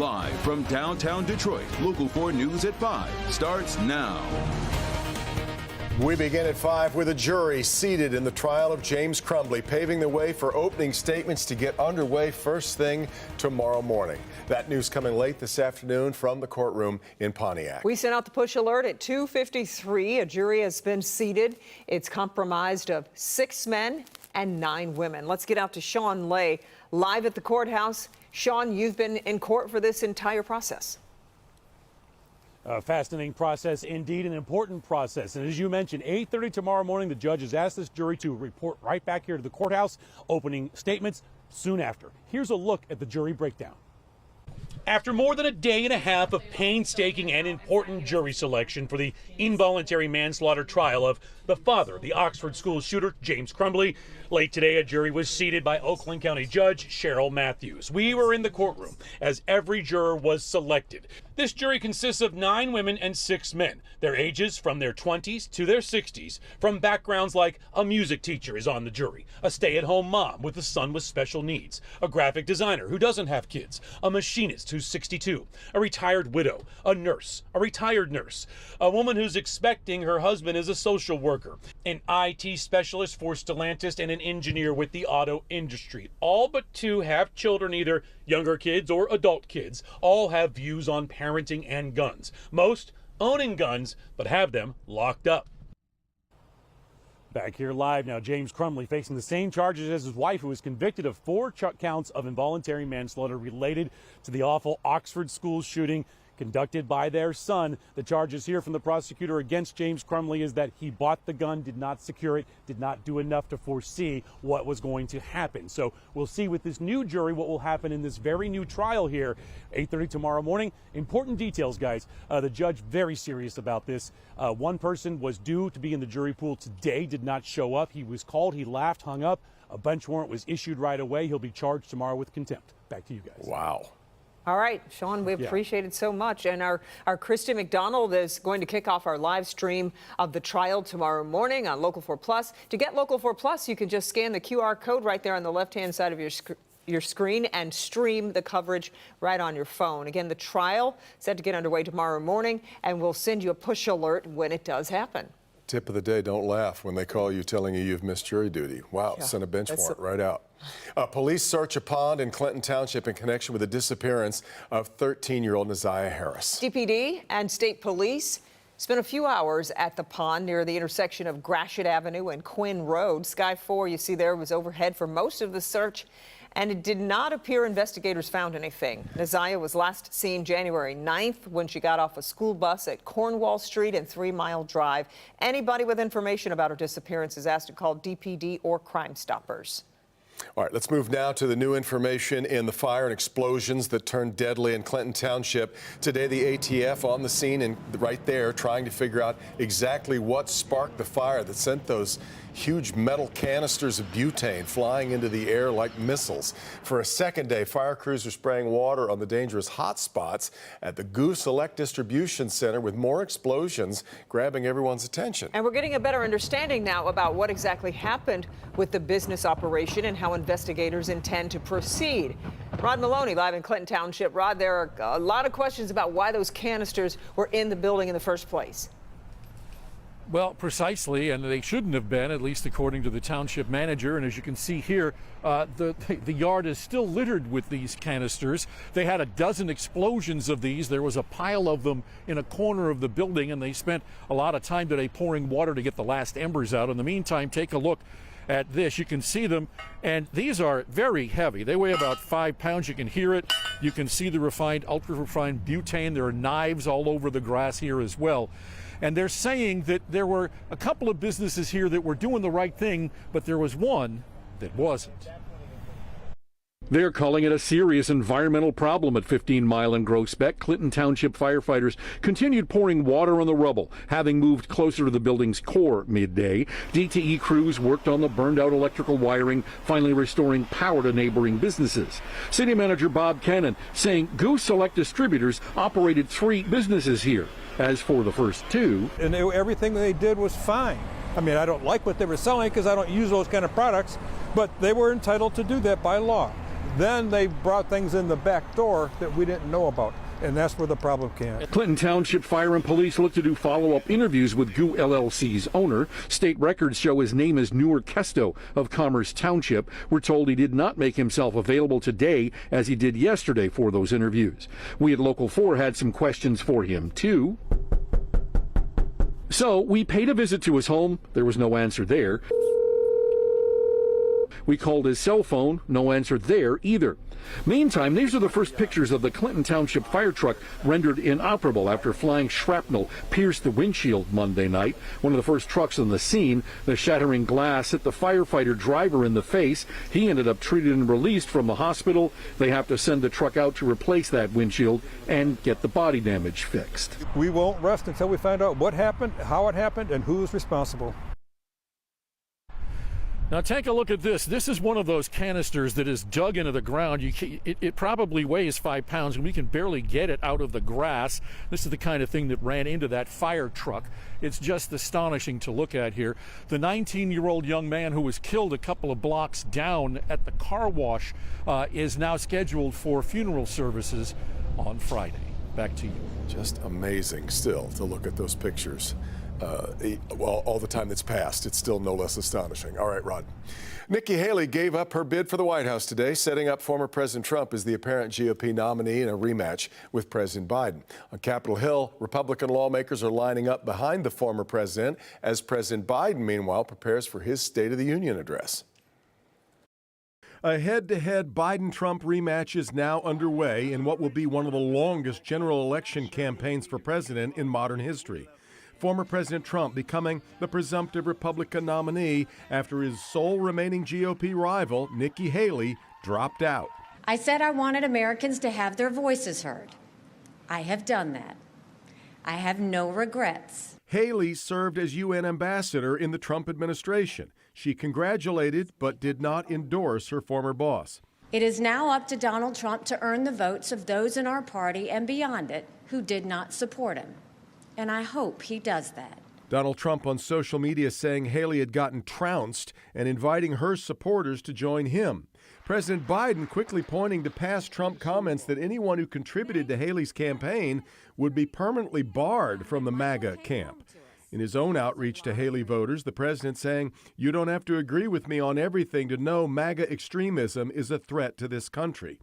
Live from downtown Detroit, Local 4 News at 5 starts now. We begin at 5 with a jury seated in the trial of James Crumbley, paving the way for opening statements to get underway first thing tomorrow morning. That news coming late this afternoon from the courtroom in Pontiac. We sent out the push alert at 2:53. A jury has been seated. It's comprised of 6 men and 9 women. Let's get out to Sean Lay live at the courthouse. Sean, you've been in court for this entire process. A fascinating process, indeed, an important process. And as you mentioned, 8:30 tomorrow morning, the judge has asked this jury to report right back here to the courthouse, opening statements soon after. Here's a look at the jury breakdown. After more than a day and a half of painstaking and important jury selection for the involuntary manslaughter trial of the father of the Oxford school shooter, James Crumbley, late today a jury was seated by Oakland County Judge Cheryl Matthews. We were in the courtroom as every juror was selected. This jury consists of 9 women and 6 men, their ages from their 20s to their 60s, from backgrounds like a music teacher is on the jury, a stay-at-home mom with a son with special needs, a graphic designer who doesn't have kids, a machinist who's 62, a retired widow, a nurse, a retired nurse, a woman who's expecting her husband is a social worker, an IT specialist for Stellantis, and an engineer with the auto industry. All but 2 have children, either younger kids or adult kids. All have views on parenting and guns. Most owning guns, but have them locked up. Back here live now, James Crumbley facing the same charges as his wife, who was convicted of 4 counts of involuntary manslaughter related to the awful Oxford school shooting conducted by their son. The charges here from the prosecutor against James Crumbley is that he bought the gun, did not secure it, did not do enough to foresee what was going to happen. So we'll see with this new jury what will happen in this very new trial here, 8:30 tomorrow morning. Important details, guys. The judge very serious about this. One person was due to be in the jury pool today, did not show up. He was called, he laughed, hung up. A bench warrant was issued right away. He'll be charged tomorrow with contempt. Back to you guys. Wow. All right, Sean, we appreciate it so much. And our Kristen McDonald is going to kick off our live stream of the trial tomorrow morning on Local 4 Plus. To get Local 4 Plus, you can just scan the QR code right there on the left-hand side of your screen and stream the coverage right on your phone. Again, the trial set to get underway tomorrow morning, and we'll send you a push alert when it does happen. Tip of the day, don't laugh when they call you telling you you've missed jury duty. Wow, Yeah, send a bench warrant right out. Police search a pond in Clinton Township in connection with the disappearance of 13-year-old Neziah Harris. DPD and state police spent a few hours at the pond near the intersection of Gratiot Avenue and Quinn Road. Sky 4, you see there, was overhead for most of the search, and it did not appear investigators found anything. Neziah was last seen January 9th when she got off a school bus at Cornwall Street and 3 Mile Drive. Anybody with information about her disappearance is asked to call DPD or Crime Stoppers. All right, let's move now to the new information in the fire and explosions that turned deadly in Clinton Township. Today, the ATF on the scene and right there trying to figure out exactly what sparked the fire that sent those huge metal canisters of butane flying into the air like missiles. For a second day, fire crews are spraying water on the dangerous hot spots at the Goose Select Distribution Center, with more explosions grabbing everyone's attention. And we're getting a better understanding now about what exactly happened with the business operation and how investigators intend to proceed. Rod Maloney live in Clinton Township. Rod, there are a lot of questions about why those canisters were in the building in the first place. Well, precisely, and they shouldn't have been, at least according to the township manager. And as you can see here, the yard is still littered with these canisters. They had a dozen explosions of these. There was a pile of them in a corner of the building, and they spent a lot of time today pouring water to get the last embers out. In the meantime, take a look at this. You can see them, and these are very heavy. They weigh about 5 pounds. You can hear it. You can see the refined, ultra-refined butane. There are knives all over the grass here as well. And they're saying that there were a couple of businesses here that were doing the right thing, but there was one that wasn't. They're calling it a serious environmental problem at 15 Mile and Groesbeck. Clinton Township firefighters continued pouring water on the rubble, having moved closer to the building's core midday. DTE crews worked on the burned-out electrical wiring, finally restoring power to neighboring businesses. City Manager Bob Cannon saying Goose Select Distributors operated 3 businesses here. As for the first 2, and everything they did was fine. I mean, I don't like what they were selling because I don't use those kind of products, but they were entitled to do that by law. Then they brought things in the back door that we didn't know about, and that's where the problem came. Clinton Township Fire and Police look to do follow-up interviews with Goose LLC's owner. State records show his name is Newer Kesto of Commerce Township. We're told he did not make himself available today as he did yesterday for those interviews. We at Local 4 had some questions for him, too. So we paid a visit to his home. There was no answer there. We called his cell phone. No answer there either. Meantime, these are the first pictures of the Clinton Township fire truck rendered inoperable after flying shrapnel pierced the windshield Monday night. One of the first trucks on the scene. The shattering glass hit the firefighter driver in the face. He ended up treated and released from the hospital. They have to send the truck out to replace that windshield and get the body damage fixed. We won't rest until we find out what happened, how it happened, and who's responsible. Now take a look at this. This is one of those canisters that is dug into the ground. It probably weighs 5 pounds, and we can barely get it out of the grass. This is the kind of thing that ran into that fire truck. It's just astonishing to look at here. The 19-year-old young man who was killed a couple of blocks down at the car wash is now scheduled for funeral services on Friday. Back to you. Just amazing still to look at those pictures. All the time that's passed, it's still no less astonishing. All right, Rod. Nikki Haley gave up her bid for the White House today, setting up former President Trump as the apparent GOP nominee in a rematch with President Biden. On Capitol Hill, Republican lawmakers are lining up behind the former president as President Biden, meanwhile, prepares for his State of the Union address. A head-to-head Biden-Trump rematch is now underway in what will be one of the longest general election campaigns for president in modern history. Former President Trump becoming the presumptive Republican nominee after his sole remaining GOP rival, Nikki Haley, dropped out. I said I wanted Americans to have their voices heard. I have done that. I have no regrets. Haley served as UN ambassador in the Trump administration. She congratulated but did not endorse her former boss. It is now up to Donald Trump to earn the votes of those in our party and beyond it who did not support him. And I hope he does that. Donald Trump on social media saying Haley had gotten trounced and inviting her supporters to join him. President Biden quickly pointing to past Trump comments that anyone who contributed to Haley's campaign would be permanently barred from the MAGA camp. In his own outreach to Haley voters, the president saying, "You don't have to agree with me on everything to know MAGA extremism is a threat to this country."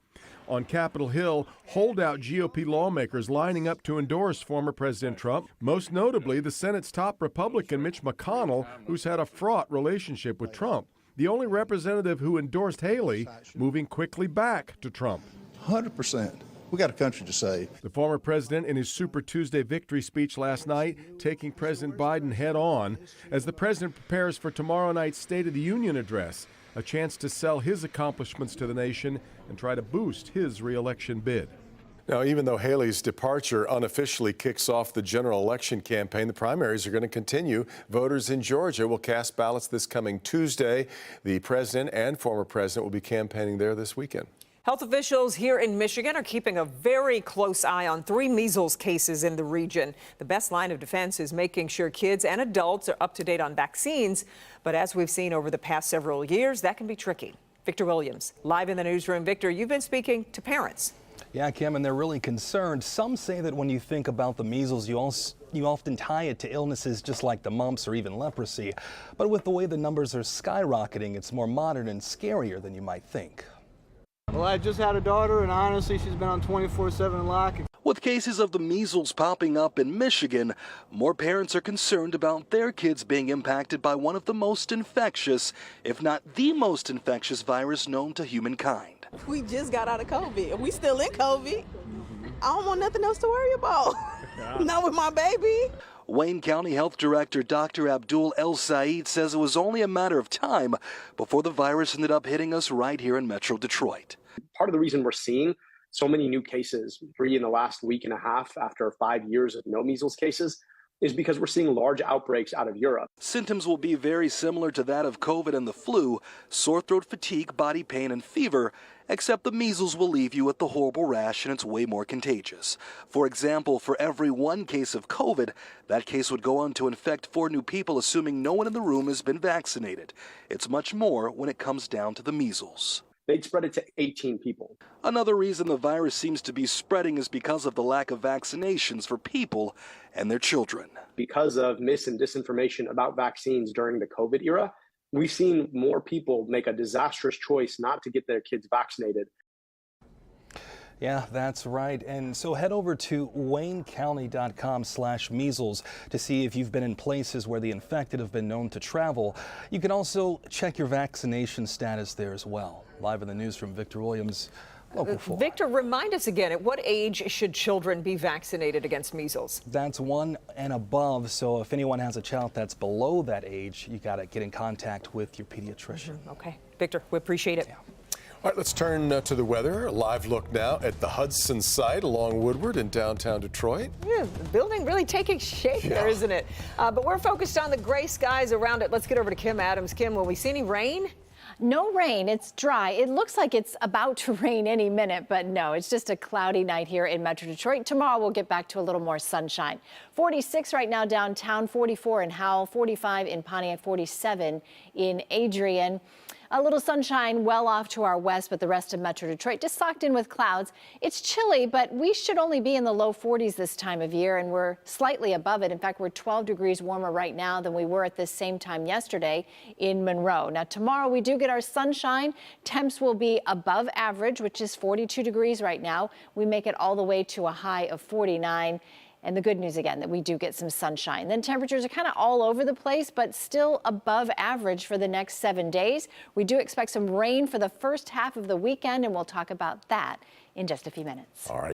On Capitol Hill, holdout GOP lawmakers lining up to endorse former President Trump, most notably the Senate's top Republican, Mitch McConnell, who's had a fraught relationship with Trump. The only representative who endorsed Haley moving quickly back to Trump. 100%. We got a country to save. The former president in his Super Tuesday victory speech last night taking President Biden head on as the president prepares for tomorrow night's State of the Union address, a chance to sell his accomplishments to the nation and try to boost his re-election bid. Now, even though Haley's departure unofficially kicks off the general election campaign, the primaries are going to continue. Voters in Georgia will cast ballots this coming Tuesday. The president and former president will be campaigning there this weekend. Health officials here in Michigan are keeping a very close eye on 3 measles cases in the region. The best line of defense is making sure kids and adults are up to date on vaccines. But as we've seen over the past several years, that can be tricky. Victor Williams, live in the newsroom. Victor, you've been speaking to parents. Yeah, Kim, and they're really concerned. Some say that when you think about the measles, you often tie it to illnesses just like the mumps or even leprosy. But with the way the numbers are skyrocketing, it's more modern and scarier than you might think. Well, I just had a daughter, and honestly, she's been on 24/7 lock. With cases of the measles popping up in Michigan, more parents are concerned about their kids being impacted by one of the most infectious, if not the most infectious virus known to humankind. We just got out of COVID, and we still in COVID. I don't want nothing else to worry about. Not with my baby. Wayne County Health Director Dr. Abdul El Said says it was only a matter of time before the virus ended up hitting us right here in Metro Detroit. Part of the reason we're seeing so many new cases, 3 in the last week and a half after 5 years of no measles cases, is because we're seeing large outbreaks out of Europe. Symptoms will be very similar to that of COVID and the flu: sore throat, fatigue, body pain, and fever, except the measles will leave you with the horrible rash and it's way more contagious. For example, for every 1 case of COVID, that case would go on to infect 4 new people, assuming no one in the room has been vaccinated. It's much more when it comes down to the measles. they'd spread it to 18 people. Another reason the virus seems to be spreading is because of the lack of vaccinations for people and their children. Because of mis and disinformation about vaccines during the COVID era, we've seen more people make a disastrous choice not to get their kids vaccinated. Yeah, that's right. And so head over to waynecounty.com/measles to see if you've been in places where the infected have been known to travel. You can also check your vaccination status there as well. Live in the news from Victor Williams, Local 4. Victor, remind us again, at what age should children be vaccinated against measles? That's 1 and above. So if anyone has a child that's below that age, you got to get in contact with your pediatrician. Okay. Victor, we appreciate it. All right, let's turn to the weather. A live look now at the Hudson site along Woodward in downtown Detroit. Yeah, the building really taking shape there, isn't it? But we're focused on the gray skies around it. Let's get over to Kim Adams. Kim, will we see any rain? No rain. It's dry. It looks like it's about to rain any minute, but no, it's just a cloudy night here in Metro Detroit. Tomorrow we'll get back to a little more sunshine. 46 right now downtown, 44 in Howell, 45 in Pontiac, 47 in Adrian. A little sunshine well off to our west, but the rest of Metro Detroit just socked in with clouds. It's chilly, but we should only be in the low 40s this time of year, and we're slightly above it. In fact, we're 12 degrees warmer right now than we were at this same time yesterday in Monroe. Now, tomorrow we do get our sunshine. Temps will be above average, which is 42 degrees right now. We make it all the way to a high of 49. And the good news again, that we do get some sunshine. Then temperatures are kind of all over the place, but still above average for the next 7 days. We do expect some rain for the first half of the weekend, and we'll talk about that in just a few minutes. All right.